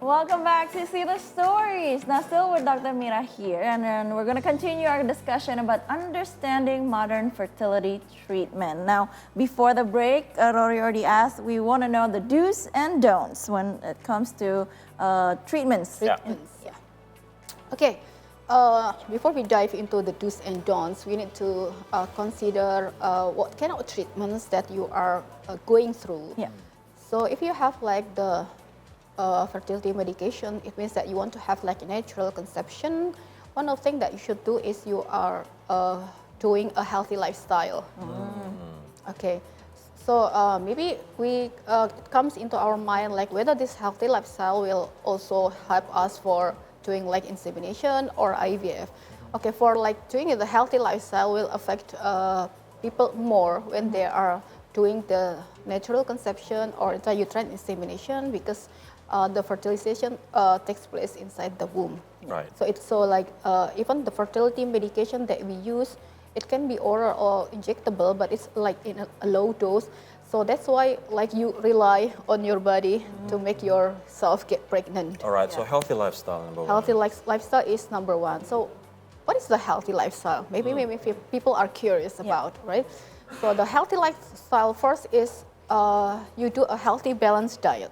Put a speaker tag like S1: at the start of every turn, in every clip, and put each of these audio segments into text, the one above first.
S1: Welcome back to See the Stories. Now, still with Dr. Mira here, and then we're going to continue our discussion about understanding modern fertility treatment. Now, before the break, Rory already asked, we want to know the do's and don'ts when it comes to treatments.
S2: Yeah.
S3: Okay. Before we dive into the do's and don'ts, we need to consider what kind of treatments that you are going through.
S1: Yeah.
S3: So if you have like the fertility medication, it means that you want to have like a natural conception. One of the things that you should do is you are doing a healthy lifestyle. Okay. So maybe it comes into our mind like whether this healthy lifestyle will also help us for doing like insemination or IVF. Okay, for like doing the healthy lifestyle will affect people more when they are doing the natural conception or intrauterine insemination because the fertilization takes place inside the womb.
S2: Right.
S3: So it's so like even the fertility medication that we use, it can be oral or injectable, but it's like in a low dose. So that's why like you rely on your body to make yourself get pregnant.
S2: All right, so healthy lifestyle number one.
S3: Healthy lifestyle is number one. So what is the healthy lifestyle? Maybe if people are curious about, right? So the healthy lifestyle first is you do a healthy balanced diet.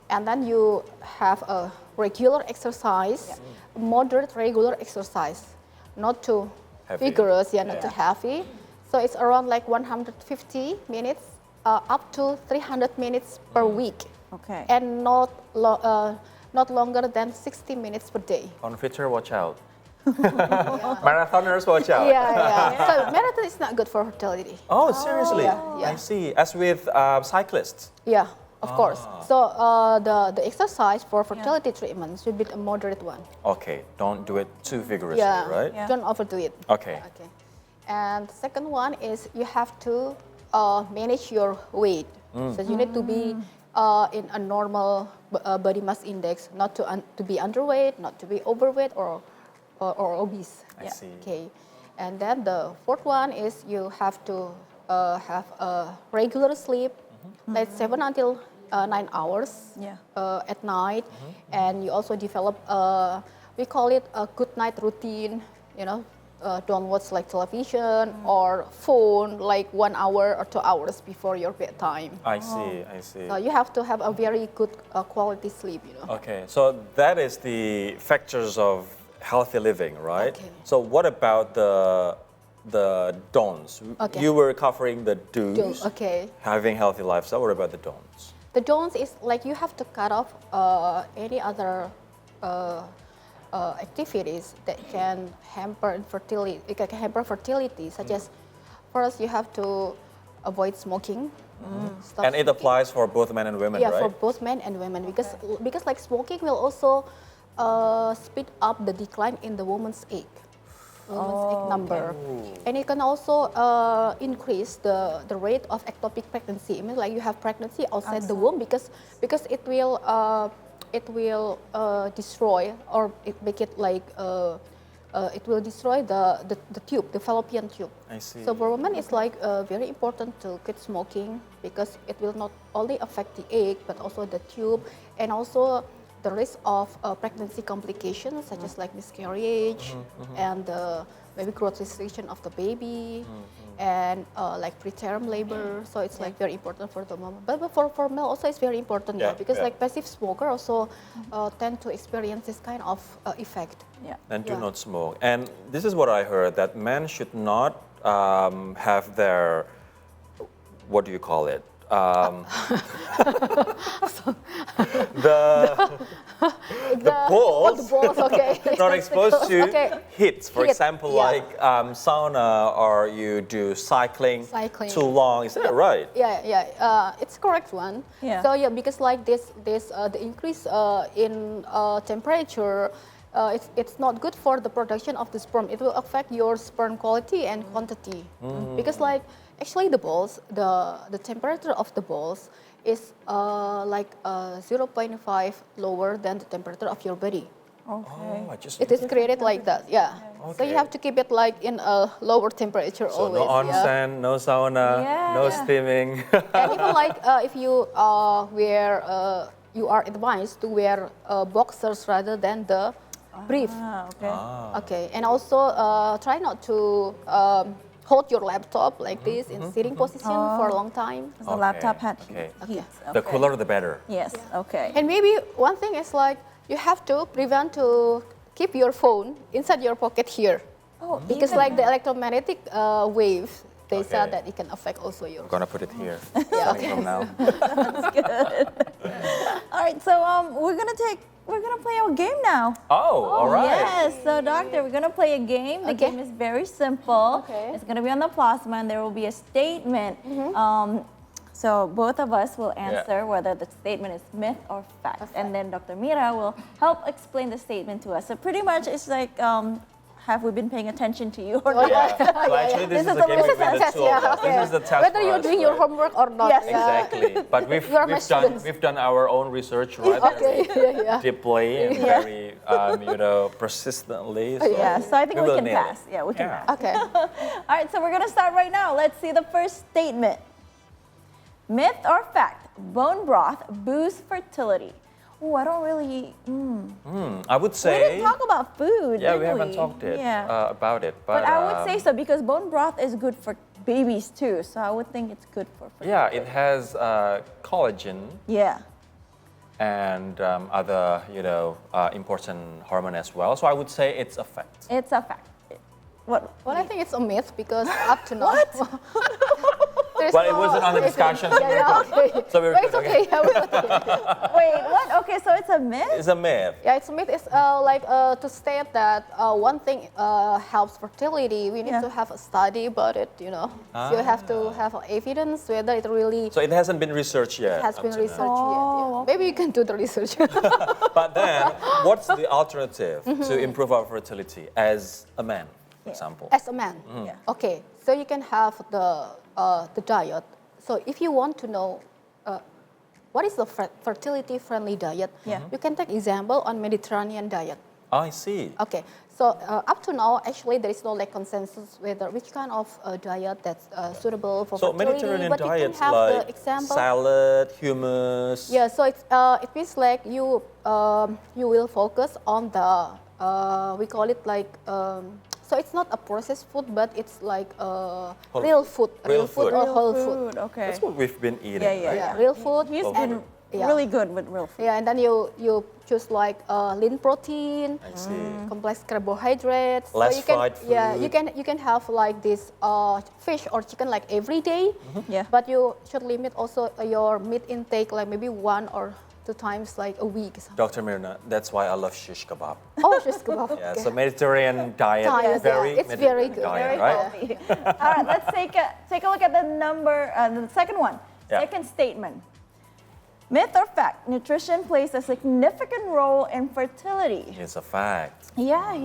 S3: And then you have a regular exercise, moderate regular exercise, not too
S2: Heavy.
S3: vigorous, not too heavy. So it's around like 150 minutes up to 300 minutes per week.
S1: Okay.
S3: And not longer than 60 minutes per day.
S2: On Twitter, watch out. Marathoners, watch out.
S3: So marathon is not good for fertility.
S2: Oh, seriously?
S3: Yeah.
S2: I see. As with cyclists.
S3: Yeah, of course. So the exercise for fertility treatment should be a moderate one.
S2: Okay, don't do it too vigorously, right?
S1: Yeah.
S3: Don't overdo it.
S2: Okay.
S3: And the second one is you have to manage your weight. So you need to be in a normal body mass index, not to be underweight, not to be overweight or obese.
S2: I see.
S3: Okay. And then the fourth one is you have to have a regular sleep, like 7 until 9 hours at night. And you also develop, we call it a good night routine, don't watch like television or phone like 1 hour or 2 hours before your bedtime.
S2: I see.
S3: So you have to have a very good quality sleep,
S2: Okay, so that is the factors of healthy living, right?
S3: Okay.
S2: So what about the don'ts?
S3: Okay.
S2: You were covering the do's,
S3: Okay.
S2: having healthy lifestyle. What about the don'ts?
S3: The don'ts is like you have to cut off any other activities that can hamper fertility, such as first you have to avoid smoking. Stop
S2: And it
S3: smoking.
S2: applies for both men and women,
S3: Yeah,
S2: right?
S3: for both men and women because like smoking will also speed up the decline in the woman's egg number, and it can also increase the rate of ectopic pregnancy. I mean, like you have pregnancy outside the womb because it will destroy or make it like it will destroy the tube, the fallopian tube.
S2: I see.
S3: So for women, it's like very important to quit smoking because it will not only affect the egg but also the tube and also the risk of pregnancy complications such as like miscarriage and maybe growth restriction of the baby and like preterm labor. So it's like very important for the mom. But for male also it's very important because like passive smoker also tend to experience this kind of effect.
S2: And do not smoke. And this is what I heard, that men should not have their, what do you call it? The balls,
S3: okay.
S2: not exposed to hits. For
S3: Heat,
S2: example, like sauna, or you do cycling too long. Is that right?
S3: It's correct one.
S1: Yeah.
S3: So because like this the increase in temperature, it's not good for the production of the sperm. It will affect your sperm quality and quantity because like actually the balls, the temperature of the balls is like 0.5 lower than the temperature of your body.
S1: Okay.
S3: It is created like that, So you have to keep it like in a lower temperature
S2: So
S3: always.
S2: no onsen, no sauna, no steaming.
S3: And even like if you wear you are advised to wear boxers rather than the brief.
S1: Okay.
S3: Okay, and also try not to hold your laptop like this in sitting position for a long time.
S1: The laptop had
S2: okay.
S1: heat.
S2: The cooler, the better.
S1: Yes. Okay.
S3: And maybe one thing is like you have to prevent to keep your phone inside your pocket here.
S1: Oh,
S3: Because
S1: even
S3: like the electromagnetic wave, they
S2: Okay.
S3: said that it can affect also your.
S2: I'm gonna put it here.
S3: Yeah,
S2: Starting from now.
S1: All right, so we're gonna play our game now.
S2: Oh, all right.
S1: Yes, so doctor, we're gonna play a game. The
S3: Okay.
S1: game is very simple.
S3: Okay.
S1: It's gonna be on the plasma, and there will be a statement. So both of us will answer whether the statement is myth or fact, and then Dr. Mira will help explain the statement to us. So pretty much, it's like, have we been paying attention to you or not?
S2: Yeah. Well, actually, this is a game between the two of us. This is the test
S3: Whether
S2: for
S3: you're
S2: us,
S3: doing your
S2: right?
S3: homework or not.
S1: Yes.
S3: Yeah.
S2: Exactly. But
S3: You are my students.
S2: we've done our own research, right?
S3: Okay. Yeah.
S2: Deeply and very persistently. So
S1: Yeah, so I think we
S2: will
S1: can
S2: nail it.
S1: pass. Yeah, we can
S2: Yeah.
S1: pass.
S3: Okay.
S1: All right, so we're gonna start right now. Let's see the first statement. Myth or fact? Bone broth boosts fertility. Oh, I don't really.
S2: I would
S1: We
S2: say.
S1: didn't talk about food.
S2: Yeah,
S1: did
S2: we haven't talked about it.
S1: But I would say so because bone broth is good for babies too. So I would think it's good for fertility.
S2: Yeah, it has collagen
S1: Yeah.
S2: and other important hormone as well. So I would say it's a fact.
S1: It's a fact. What?
S3: Well, I think it's a myth because up to now.
S1: What?
S3: there's
S2: Well, it
S3: no
S2: wasn't on the
S3: evidence.
S2: discussion, so we're
S3: Yeah,
S2: good.
S3: okay.
S2: So we're
S3: But
S2: good,
S3: it's okay. Yeah, we're okay.
S1: Wait, what? Okay, so it's a myth?
S2: It's a myth.
S3: Yeah, it's a myth. It's to state that one thing helps fertility. We need
S1: Yeah.
S3: to have a study about it. So you have to have evidence whether it really
S2: So it hasn't been researched yet.
S3: has
S2: up
S3: been
S2: to now.
S3: researched yet. Yeah. Maybe you can do the research.
S2: But then, what's the alternative to improve our fertility as a man, for example?
S3: As a man.
S1: Yeah.
S3: Okay, so you can have the diet. So if you want to know what is the fertility-friendly diet,
S1: Yeah.
S3: you can take example on Mediterranean diet.
S2: I see.
S3: Okay, so up to now, actually, there is no consensus whether which kind of diet that's suitable for
S2: So
S3: fertility.
S2: Mediterranean
S3: but you can
S2: diets
S3: have
S2: like
S3: the example.
S2: salad, hummus.
S3: Yeah, so it means like you will focus on the we call it like so it's not a processed food, but it's like real food,
S2: Real food.
S3: or whole food.
S1: Okay.
S2: That's what we've been eating.
S1: Yeah, yeah,
S2: right?
S3: Yeah, real food.
S1: He's
S3: and
S1: been really good with real food.
S3: yeah, and then you choose like lean protein,
S2: I see.
S3: complex carbohydrates.
S2: Less
S3: you can,
S2: fried
S3: Yeah,
S2: food.
S3: you can have like this fish or chicken like every day,
S1: Yeah.
S3: but you should limit also your meat intake like maybe 1 or 2 times like a week.
S2: Dr. Myrna, that's why I love shish kebab.
S3: Oh, just kebab.
S2: Yeah,
S3: Okay.
S2: so Mediterranean diet,
S3: Diet,
S2: very
S3: yeah. It's very
S2: Mediterranean
S3: good,
S2: diet,
S1: Very
S2: right?
S1: healthy. All right, let's take a look at the second one.
S2: Yeah.
S1: Second statement. Myth or fact? Nutrition plays a significant role in fertility.
S2: It's a fact.
S1: Yeah,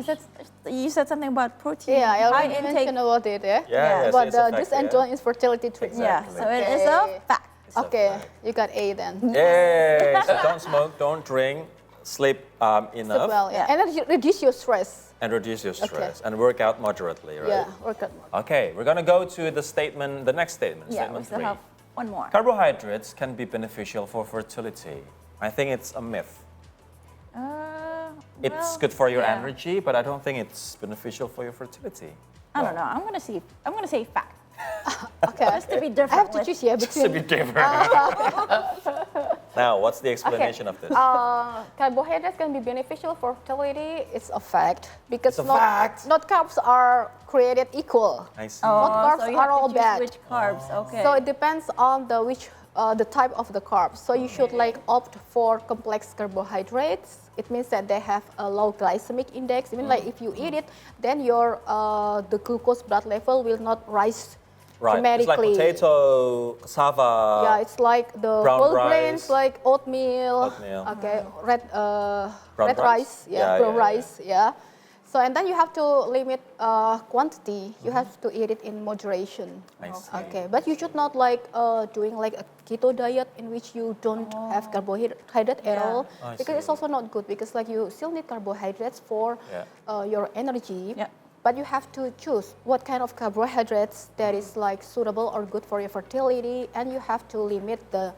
S1: you said something about protein.
S3: Yeah, I
S1: high
S3: already
S1: intake.
S3: mentioned about it. Yeah.
S2: Yeah, so
S3: But
S2: it's a fact,
S3: this and
S2: yeah.
S3: that is fertility treatment.
S1: Yeah,
S2: Exactly.
S1: so it is a
S3: Okay.
S1: fact.
S2: It's a
S3: Okay,
S2: fact.
S3: you got A then.
S2: Yay! So don't smoke, don't drink, sleep enough,
S3: Well,
S1: Yeah.
S3: and then reduce your stress.
S2: and reduce your stress, and work out moderately, right?
S3: Yeah, work out.
S2: Okay, we're gonna go to the next statement,
S1: Yeah, we
S2: statement
S1: still
S2: 3.
S1: have one more.
S2: Carbohydrates can be beneficial for fertility. I think it's a myth. It's
S1: Well,
S2: good for your
S1: yeah.
S2: energy, but I don't think it's beneficial for your fertility.
S1: I don't know. I'm gonna say fact.
S3: Okay.
S1: Just to be different.
S3: I have to
S1: with-
S3: choose here
S2: Just to be
S3: between
S2: different. Now, what's the explanation of this?
S3: carbohydrates can be beneficial for fertility. It's a fact because
S2: It's a fact.
S3: not carbs are created equal.
S2: I see.
S3: Not carbs
S1: so you
S3: are
S1: have to
S3: all
S1: choose
S3: bad.
S1: which carbs. Okay.
S3: So it depends on the type of the carbs. So you should like opt for complex carbohydrates. It means that they have a low glycemic index. Even like if you eat it, then your the glucose blood level will not rise
S2: Right. It's like
S3: dramatically.
S2: potato, cassava.
S3: Yeah, it's like the
S2: brown
S3: whole
S2: rice.
S3: grains like oatmeal.
S2: Oatmeal.
S3: Okay, red
S2: Brown
S3: rice.
S2: rice?
S3: Yeah,
S2: Yeah,
S3: brown
S2: yeah, yeah.
S3: rice. Yeah. So and then you have to limit quantity. You have to eat it in moderation.
S2: I see.
S3: Okay, but you should not like doing like a keto diet in which you don't have carbohydrate at all,
S2: I
S3: because it's
S2: see.
S3: also not good because like you still need carbohydrates for your energy.
S1: Yeah.
S3: But you have to choose what kind of carbohydrates that is like suitable or good for your fertility, and you have to limit the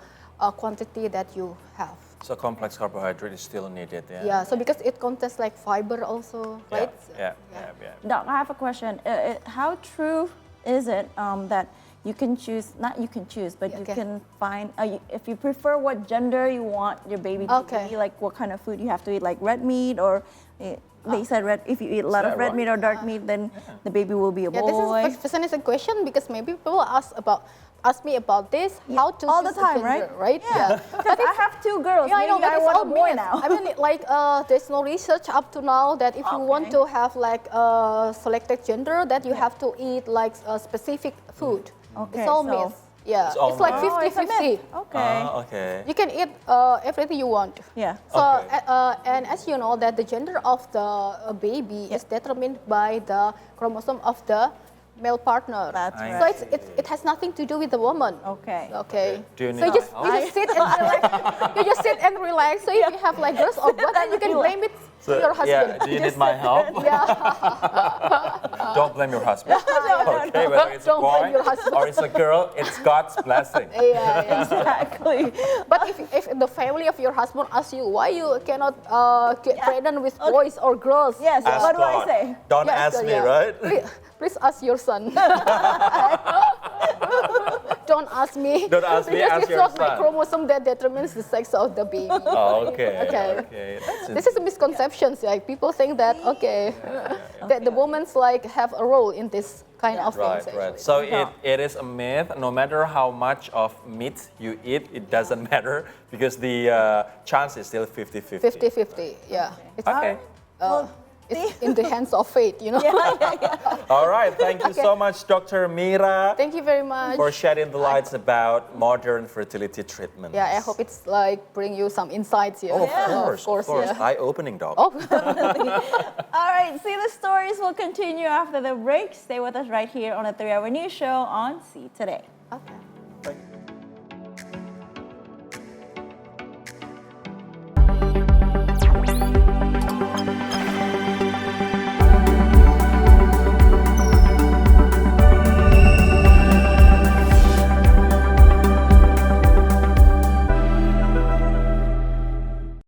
S3: quantity that you have.
S2: So complex carbohydrate is still needed, yeah?
S3: Yeah, so because it contains like fiber also, right?
S2: Yeah.
S1: Doc, I have a question. How true is it that you can choose, not you can choose, but you can find, if you prefer what gender you want your baby to be, like what kind of food you have to eat, like red meat or they said if you eat a lot of red meat or dark meat, then the baby will be a boy.
S3: This is fascinating question because maybe people ask me about this, how to
S1: all the
S3: choose
S1: time,
S3: gender,
S1: right?
S3: Yeah.
S1: Because I have 2 girls.
S3: Yeah, I know, but
S1: I
S3: it's
S1: want
S3: all
S1: a boy
S3: myth.
S1: now.
S3: I mean, like, there's no research up to now that if you want to have like a selected gender, that you have to eat like a specific food.
S1: Okay,
S3: it's all
S1: so
S3: myth. Yeah,
S2: all
S3: it's like
S2: myth.
S3: 50-50.
S1: Okay.
S2: Okay.
S3: You can eat everything you want.
S1: Yeah.
S3: So,
S2: Okay.
S3: and as you know, that the gender of the baby is determined by the chromosome of the male partner.
S1: That's
S2: I
S1: right.
S3: So it has nothing to do with the woman.
S1: Okay.
S3: Okay.
S2: Do you
S3: So
S2: need
S3: you just,
S2: my
S3: you just sit and relax. You just sit and relax. So if you have like girls or boys, then you can blame it to your husband.
S2: Yeah, do you need my help?
S3: Yeah.
S2: Don't blame your husband. Okay, whether it's a
S3: Don't blame
S2: boy
S3: your husband.
S2: or it's a girl, it's God's blessing.
S3: Yeah.
S1: Exactly.
S3: But if the family of your husband asks you why you cannot get pregnant with boys or girls,
S1: Yes.
S2: Ask
S1: What do I
S2: God.
S1: say?
S2: Don't
S3: Yes,
S2: ask me,
S3: yeah.
S2: right?
S3: Please ask your son. Don't ask me.
S2: Don't ask me,
S3: because
S2: ask
S3: it's
S2: your
S3: not my
S2: son.
S3: chromosome that determines the sex of the baby.
S2: Oh, okay.
S3: Okay.
S2: That's
S3: This is a misconception. Like people think that that the women's like have a role in this kind of things.
S2: Right.
S3: Actually.
S2: So it is a myth. No matter how much of meat you eat, it doesn't matter because the chance is still 50-50.
S3: 50-50. Yeah. It's,
S2: Okay.
S3: it's in the hands of fate, you know.
S2: All right. Thank you so much, Dr. Mira,
S3: Thank you very much.
S2: for shedding the lights about modern fertility treatments.
S3: Yeah, I hope it's like bring you some insights here.
S2: Oh, of course.
S3: Yeah.
S2: Eye-opening, Doc.
S3: Oh.
S1: All right. See, the stories will continue after the break. Stay with us right here on the 3 Hour News Show on See Today.
S3: Okay.